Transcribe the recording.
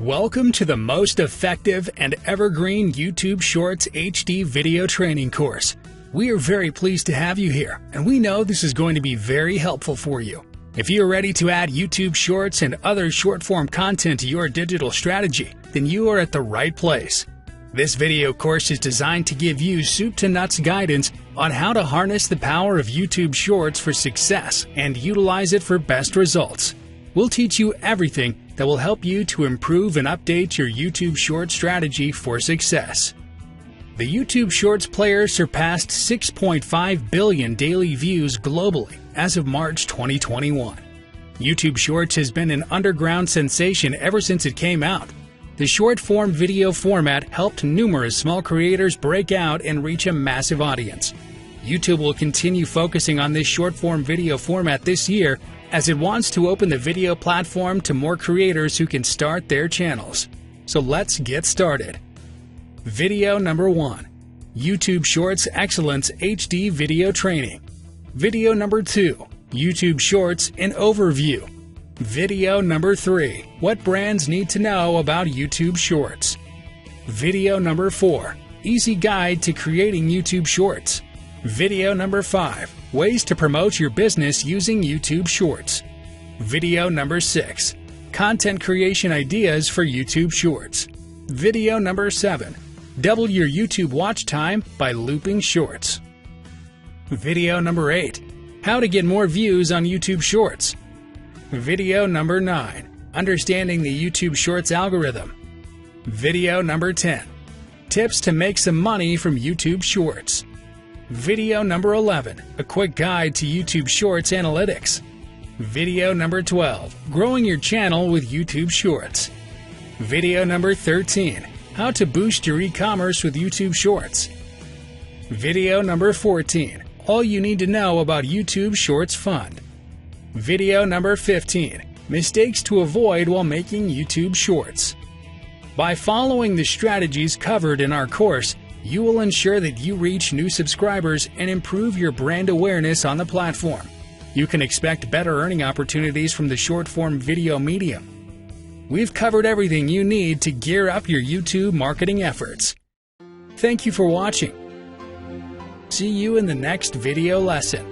Welcome to the most effective and evergreen YouTube Shorts HD video training course. We are very pleased to have you here, and we know this is going to be very helpful for you. If you are ready to add YouTube Shorts and other short-form content to your digital strategy, then you are at the right place. This video course is designed to give you soup-to-nuts guidance on how to harness the power of YouTube Shorts for success and utilize it for best results. We'll teach you everything that will help you to improve and update your YouTube Shorts strategy for success. The YouTube Shorts player surpassed 6.5 billion daily views globally as of March 2021. YouTube Shorts has been an underground sensation ever since it came out. The short-form video format helped numerous small creators break out and reach a massive audience. YouTube will continue focusing on this short-form video format this year as it wants to open the video platform to more creators who can start their channels. So let's get started. Video number 1. YouTube Shorts Excellence HD Video Training. Video number 2. YouTube Shorts an Overview. Video number 3. What brands need to know about YouTube Shorts. Video number 4. Easy Guide to Creating YouTube Shorts. Video number 5. Ways to promote your business using YouTube Shorts. Video number 6. Content creation ideas for YouTube Shorts. Video number 7. Double your YouTube watch time by looping shorts. Video number 8. How to get more views on YouTube Shorts. Video number 9. Understanding the YouTube Shorts algorithm. Video number 10. Tips to make some money from YouTube Shorts. Video number 11. A quick guide to YouTube Shorts analytics. Video number 12. Growing your channel with YouTube Shorts. Video number 13. How to boost your e-commerce with YouTube Shorts. Video number 14. All you need to know about YouTube Shorts Fund. Video number 15. Mistakes to avoid while making YouTube Shorts. By following the strategies covered in our course, you will ensure that you reach new subscribers and improve your brand awareness on the platform. You can expect better earning opportunities from the short-form video medium. We've covered everything you need to gear up your YouTube marketing efforts. Thank you for watching. See you in the next video lesson.